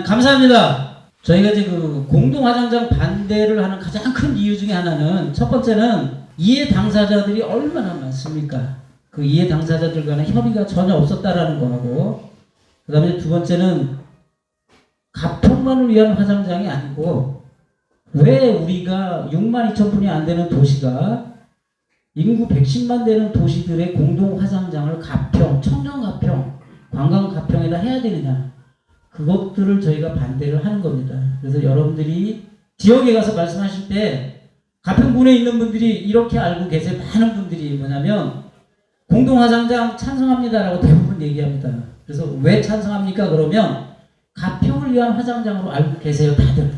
감사합니다. 저희가 이제 그 공동화장장 반대를 하는 가장 큰 이유 중에 하나는, 첫 번째는 이해 당사자들이 얼마나 많습니까? 그 이해 당사자들 간의 협의가 전혀 없었다라는 거하고, 그 다음에 두 번째는 가평만을 위한 화장장이 아니고, 왜 우리가 6만 2천 분이 안 되는 도시가 인구 110만 되는 도시들의 공동 화장장을 가평, 청년 가평, 관광 가평에다 해야 되느냐, 그것들을 저희가 반대를 하는 겁니다. 그래서 여러분들이 지역에 가서 말씀하실 때 가평군에 있는 분들이 이렇게 알고 계세요. 많은 분들이 뭐냐면 공동 화장장 찬성합니다라고 대부분 얘기합니다. 그래서 왜 찬성합니까? 그러면 가평을 위한 화장장으로 알고 계세요, 다들.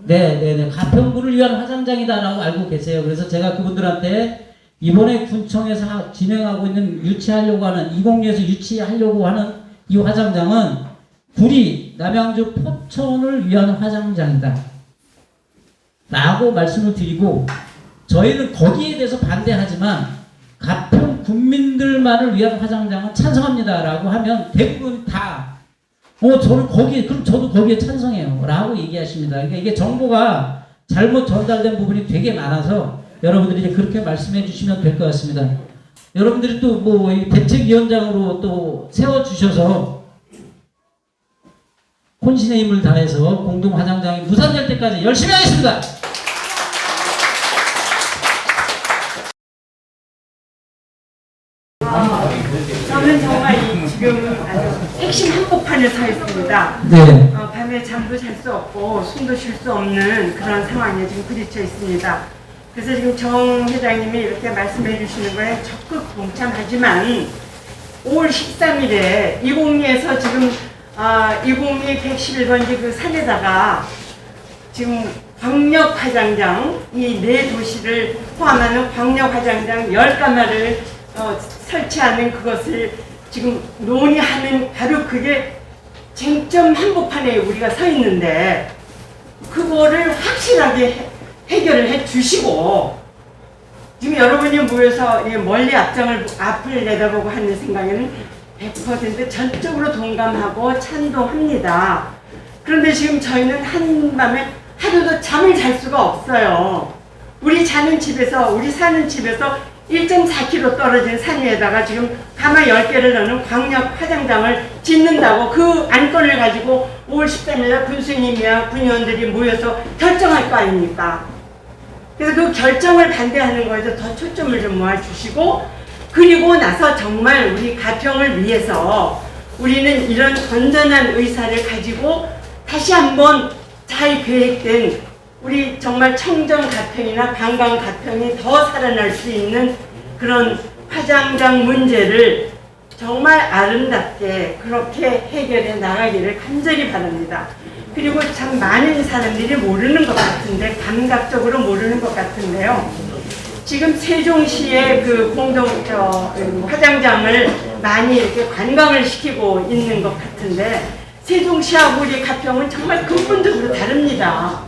네네네, 가평군을 위한 화장장이다라고 알고 계세요. 그래서 제가 그분들한테 이번에 군청에서 진행하고 있는 유치하려고 하는 20년에서 유치하려고 하는 이 화장장은 구리, 남양주, 포천을 위한 화장장이다 라고 말씀을 드리고, 저희는 거기에 대해서 반대하지만 가평 군민들만을 위한 화장장은 찬성합니다 라고 하면 대부분 다 저는 거기에, 그럼 저도 거기에 찬성해요 라고 얘기하십니다. 그러니까 이게 정보가 잘못 전달된 부분이 되게 많아서 여러분들이 이제 그렇게 말씀해 주시면 될 것 같습니다. 여러분들이 또 뭐 대책위원장으로 또 세워주셔서 혼신의 힘을 다해서 공동 화장장이 무산될 때까지 열심히 하겠습니다. 저는 정말 지금 아주 핵심 한복판에 서 있습니다. 네. 밤에 잠도 잘 수 없고 숨도 쉴 수 없는 그런 상황에 지금 부딪혀 있습니다. 그래서 지금 정 회장님이 이렇게 말씀해 주시는 거에 적극 동참하지만 5월 13일에 202에서 지금 202 111번지 그 산에다가 지금 광역화장장, 이 네 도시를 포함하는 광역화장장 10가마를 설치하는 그것을 지금 논의하는, 바로 그게 쟁점 한복판에 우리가 서 있는데, 그거를 확실하게 해결을 해 주시고, 지금 여러분이 모여서 멀리 앞을 내다보고 하는 생각에는 100% 전적으로 동감하고 찬동합니다. 그런데 지금 저희는 한밤에 하루도 잠을 잘 수가 없어요. 우리 사는 집에서 1.4km 떨어진 산 위에다가 지금 가마 10개를 넣는 광역 화장장을 짓는다고 그 안건을 가지고 5월 13일날 군수님이야 군의원들이 모여서 결정할 거 아닙니까? 그래서 그 결정을 반대하는 거에서 더 초점을 좀 모아주시고, 그리고 나서 정말 우리 가평을 위해서 우리는 이런 건전한 의사를 가지고 다시 한번 잘 계획된 우리 정말 청정 가평이나 관광 가평이 더 살아날 수 있는 그런 화장장 문제를 정말 아름답게 그렇게 해결해 나가기를 간절히 바랍니다. 그리고 참 많은 사람들이 모르는 것 같은데, 감각적으로 모르는 것 같은데요. 지금 세종시의 그 공동 화장장을 많이 이렇게 관광을 시키고 있는 것 같은데, 세종시하고 우리 가평은 정말 근본적으로 다릅니다.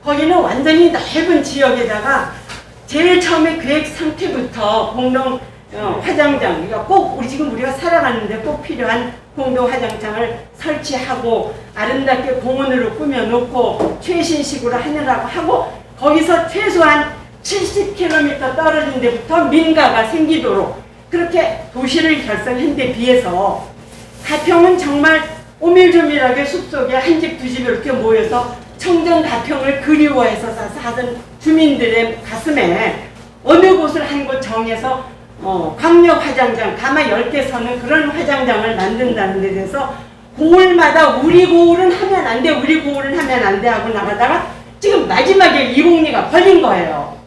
거기는 완전히 넓은 지역에다가 제일 처음에 계획 상태부터 공동 화장장, 그러니까 꼭 우리가 살아가는데 꼭 필요한 공동 화장장을 설치하고 아름답게 공원으로 꾸며놓고 최신식으로 하느라고 하고, 거기서 최소한 70km 떨어진 데부터 민가가 생기도록 그렇게 도시를 결성한 데 비해서 가평은 정말 오밀조밀하게 숲속에 한 집 두 집 이렇게 모여서 청정 가평을 그리워해서 사던 주민들의 가슴에 어느 곳을 한 곳 정해서 광역 화장장, 가마 10개 서는 그런 화장장을 만든다는 데 대해서 고을마다 우리 고을은 하면 안 돼, 우리 고을은 하면 안 돼 하고 나가다가 지금 마지막에 202가 걸린 거예요.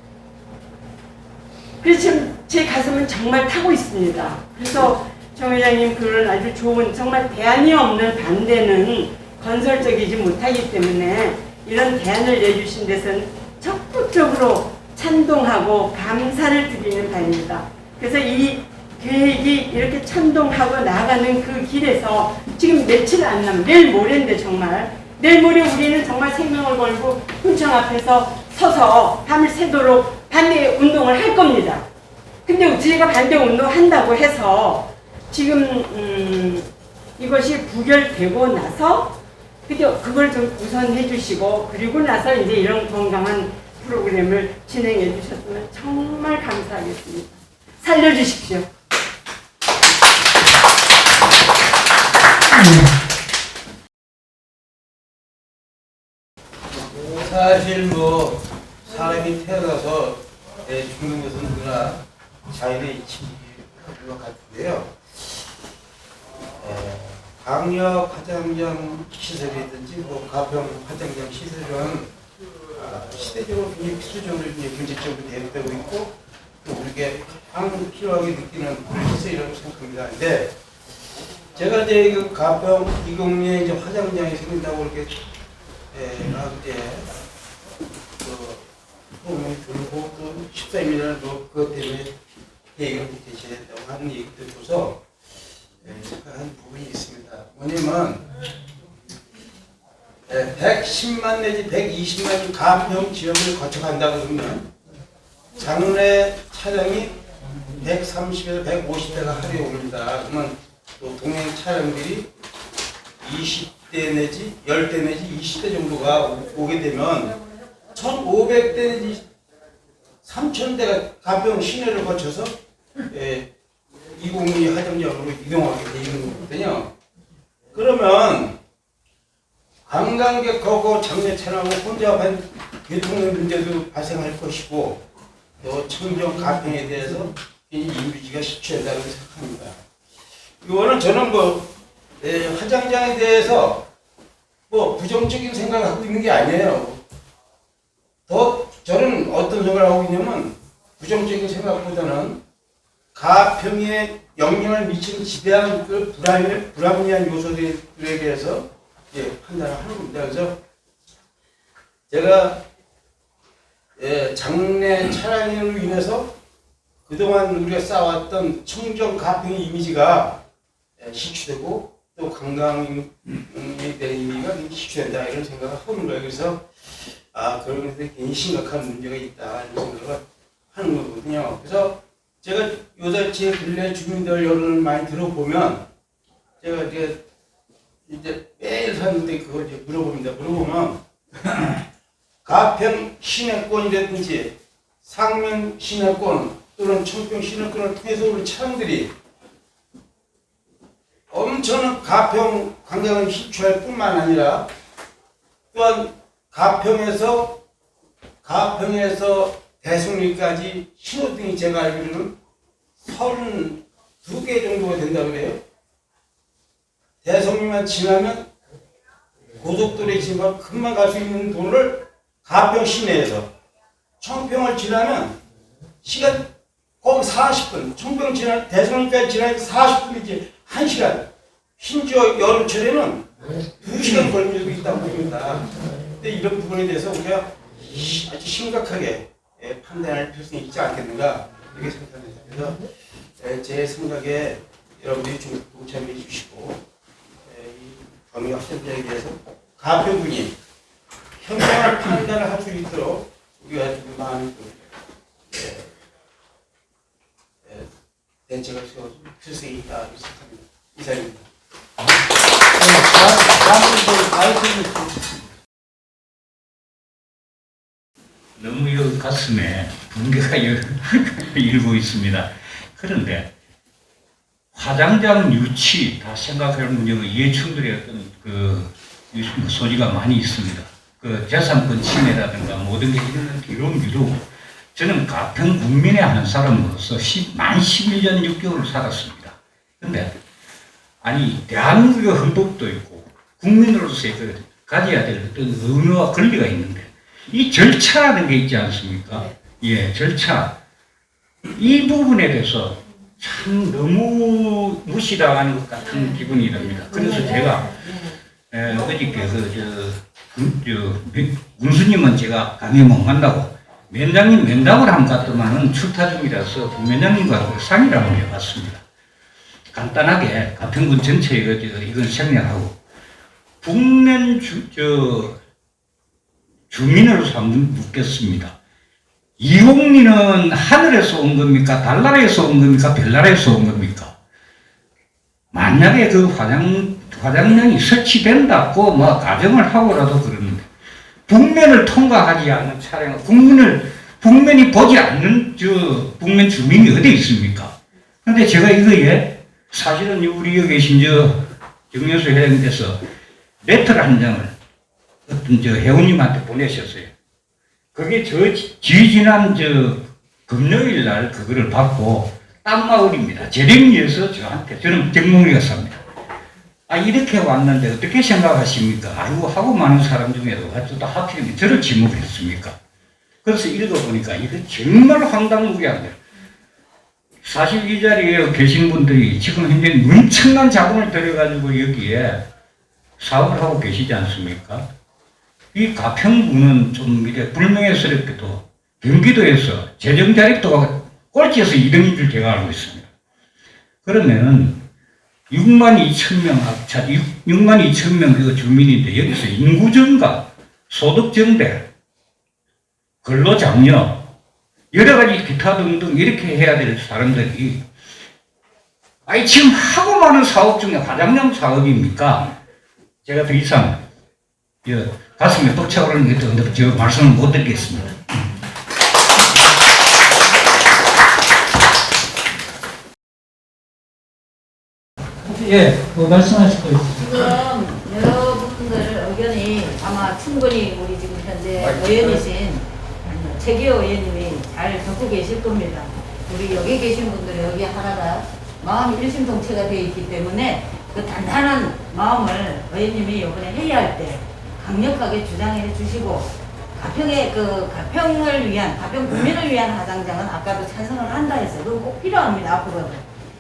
그래서 지금 제 가슴은 정말 타고 있습니다. 그래서 정 회장님 그런 아주 좋은, 정말 대안이 없는 반대는 건설적이지 못하기 때문에 이런 대안을 내주신 데서는 적극적으로 찬동하고 감사를 드리는 바입니다. 그래서 이 계획이 이렇게 찬동하고 나가는 그 길에서 지금 며칠 안 남은, 내일 모레인데 정말 내일 모레 우리는 정말 생명을 걸고 군청 앞에서 서서 밤을 새도록 반대 운동을 할 겁니다. 근데 저희가 반대 운동한다고 해서 지금 이것이 부결되고 나서 근데 그걸 좀 우선 해주시고 그리고 나서 이제 이런 건강한 프로그램을 진행해 주셨으면 정말 감사하겠습니다. 살려주십시오. 사실 뭐 사람이 태어나서 죽는 것은 누구나 자연의 이치인 것 같은데요. 강력 화장장 시설이든지 뭐 가평 화장장 시설은 시대적으로 굉장히 필수적으로 경제적으로 대립되고 있고 또 우리가 항상 필요하게 느끼는 그런 시설이라고 생각합니다. 근데 제가 이제 그 가평 이공리에 이제 화장장이 생긴다고 이렇게 이제 소문이 들고 또 13일날 그것 때문에 얘기를 제시해야 된다고 하는 얘기 듣고서 생각한 부분이 있습니다. 뭐냐면 110만 내지 120만 가평 지역을 거쳐간다 그러면 장래 차량이 130에서 150대가 하루에 옵니다. 그러면 또 동행 차량들이 20대 내지 10대 내지 20대 정도가 오게 되면 1,500대 내지 3,000대가 가평 시내를 거쳐서 202 화정역으로 이동하게 되는 거거든요. 그러면 관광객하고 장례 차량하고 혼잡한 교통의 문제도 발생할 것이고 또 청정 가평에 대해서 이미지가 실추된다고 생각합니다. 이거는 저는 화장장에 대해서 부정적인 생각을 하고 있는 게 아니에요. 더 저는 어떤 생각을 하고 있냐면 부정적인 생각보다는 가평에 영향을 미치는 지대한 그 불합리한 요소들에 대해서 판단을 하는 겁니다. 그래서 제가 장례 차량으로 인해서 그동안 우리가 쌓아왔던 청정 가평의 이미지가 실추되고 또 관광에 대한 이미지가 실추된다 이런 생각을 하는 거예요. 그래서 그런 것에 굉장히 심각한 문제가 있다 이런 생각을 하는 거거든요. 그래서 제가 요새 제 근래 주민들 여론을 많이 들어보면 제가 이제 매일 사는데 그걸 이제 물어봅니다. 물어보면 가평 시내권이라든지 상면 시내권 또는 청평 시내권을 통해서 우리 차량들이 엄청난 가평 관광을 실추할 뿐만 아니라 또한 가평에서 대성리까지 신호등이 제가 알기로는 32개 정도가 된다고 그래요. 대성리만 지나면 고속도로에 지나면 금방 갈 수 있는 도로를 가평 시내에서 청평을 지나면 시간 거기 40분, 청평 지나 대성리까지 지나면 40분이지 1시간. 심지어 여름철에는 2시간 걸리는 적도 있다고 봅니다. 근데 이런 부분에 대해서 우리가 아주 심각하게 판단할 필요성이 있지 않겠는가 이렇게 생각합니다. 그래서 제 생각에 여러분들이 좀 동참해 주시고 이 범위와 현장에 대해서 가평군이 현명한 판단을 할 수 있도록 우리가 많은 대책을 세워줄 필요성이 있다 이렇게 생각합니다. 이상입니다. 너무 이 가슴에 붕괴가 일고 있습니다. 그런데 화장장 유치 다 생각해보면 이해충돌의 어떤 그 소지가 많이 있습니다. 그 재산권 침해라든가 모든 게 이런 뒤로 미루고 저는 가평 국민의 한 사람으로서 만 11년 6개월을 살았습니다. 근데 아니 대한민국의 헌법도 있고 국민으로서의 가져야 될 어떤 의무와 권리가 있는데 이 절차라는 게 있지 않습니까? 예, 절차. 이 부분에 대해서 참 너무 무시당하는 것 같은 기분이 듭니다. 그래서 제가 어저께 군수님은 제가 강의 못 간다고 면장님 면담을 한번 갔더만은 출타 중이라서 부면장님과 상의를 한번 해봤습니다. 간단하게 가평군 전체에 이건 생략하고 북면 주민으로서 한번 묻겠습니다. 이공리는 하늘에서 온 겁니까? 달나라에서 온 겁니까? 별나라에서 온 겁니까? 만약에 그 화장령이 설치된다고 뭐 가정을 하고라도 그러는데 북면을 통과하지 않는 차량을 북면이 보지 않는 저 북면 주민이 어디 있습니까? 근데 제가 이거에 사실은 우리 여기 계신 저 정여수 회장님께서 레터를 한 장을 어떤 저 회원님한테 보내셨어요. 그게 지지난 저 금요일 날 그거를 받고 딴마을입니다. 재림리에서 저는 정몽이가 삽니다. 아, 이렇게 왔는데 어떻게 생각하십니까? 아이고, 하고 많은 사람 중에도 어쩌다 하필이면 저를 지목했습니까? 그래서 읽어보니까 이거 정말 황당무계한데, 사실 이 자리에 계신 분들이 지금 현재 엄청난 자금을 들여가지고 여기에 사업을 하고 계시지 않습니까? 이 가평구는 좀 이래 불명예스럽게도 경기도에서 재정 자립도가 꼴찌에서 2등인 줄 제가 알고 있습니다. 그러면 6만 2천 명 그 주민인데 여기서 인구 증가, 소득 증대, 근로장려, 여러 가지 기타 등등 이렇게 해야 될 사람들이 아니 지금 하고 많은 사업 중에 화장용 사업입니까? 제가 더 이상 가슴에 벅차오르는 게 있는데 제가 말씀을 못 드리겠습니다. 예, 뭐 말씀하실 거 있으세요? 지금 여러분들 의견이 아마 충분히 우리 지금 현재 의원이신 최기호 의원님이 잘 듣고 계실 겁니다. 우리 여기 계신 분들이 여기 하나가 마음이 일심동체가 되어 있기 때문에 그 단단한 마음을 의원님이 이번에 회의할 때 강력하게 주장해 주시고 가평의 그 가평을 위한 가평 국민을 위한 화장장은 아까도 찬성을 한다 했어요. 그거 꼭 필요합니다 앞으로도.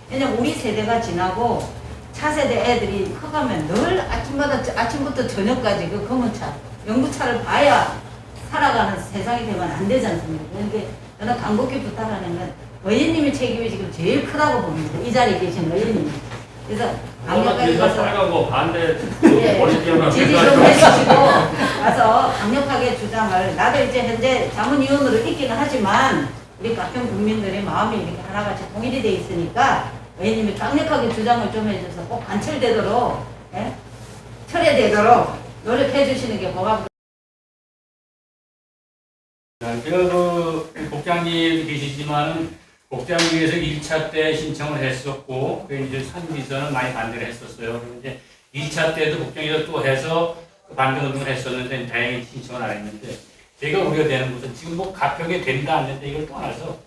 왜냐면 우리 세대가 지나고 차세대 애들이 커가면 늘 아침부터 저녁까지 그 검은 차, 연구차를 봐야 살아가는 세상이 되면 안 되지 않습니까? 그러니까 저는 간곡히 부탁하는 건 의원님의 책임이 지금 제일 크다고 봅니다. 이 자리에 계신 의원님이. 그래서 강력하게 가서 반대 지지 좀 해주시고 가서 강력하게 주장을 나도 이제 현재 자문위원으로 있기는 하지만 우리 가평 국민들의 마음이 이렇게 하나같이 통일이 돼 있으니까 의원님이 강력하게 주장을 좀 해줘서 꼭 관철되도록 철회되도록 노력해 주시는 게 고맙습니다. 제가 그 복장님 계시지만은 복장님에서 1차 때 신청을 했었고, 그 이제 산지에서는 많이 반대를 했었어요. 그리고 이제 2차 때도 복장에서 또 해서 반대 운동을 했었는데 다행히 신청을 안 했는데, 제가 우려되는 것은 지금 뭐 가평에 된다 안 된다 이걸 떠나서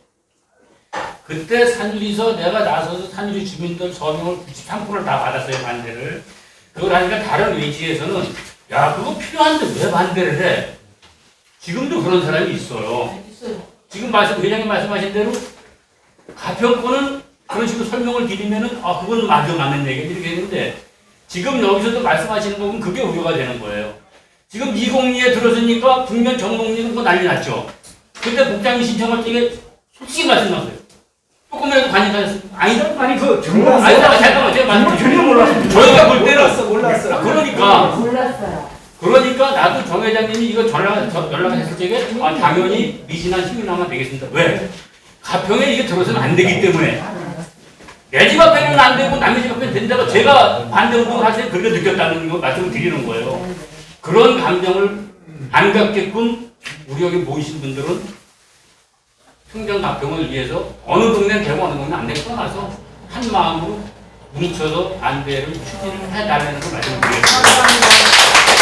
그때 산주리에서 내가 나서서 산주리 주민들 서명을 93%를 다 받았어요, 반대를. 그걸 하니까 다른 외지에서는 야 그거 필요한데 왜 반대를 해? 지금도 그런 사람이 있어요. 지금 회장님 말씀하신 대로 가평권은 그런 식으로 설명을 드리면은 아 그건 맞는 얘기 이렇게 했는데 지금 여기서도 말씀하시는 거 보면 그게 우려가 되는 거예요. 지금 202에 들어서니까 북면 정동리는 뭐 난리 났죠. 그때 복장이 신청할 때 솔직히 말씀하세요. 조금이라도 관여하셨습니다. 아니 잠깐만 제가 말씀드릴게요. 전혀 몰랐어요. 저희가 볼 때는 몰랐어요. 그러니까 나도 정 회장님이 이거 연락했을 적에 아 당연히 미진한 시민하면 되겠습니다. 왜? 가평에 이게 들어서는 안 되기 때문에 내 집 앞에는 안 되고 남의 집 앞에는 된다고 제가 반대 운동을 할 때 그렇게 느꼈다는 거 말씀을 드리는 거예요. 그런 감정을 안 갖게끔 우리 여기 모이신 분들은 평정 가평을 위해서 어느 동네는 되고 어느 동네는 안 되고 떠나서 한 마음으로 뭉쳐서 반대를 추진을 해달라는 걸 말씀을 드리겠습니다.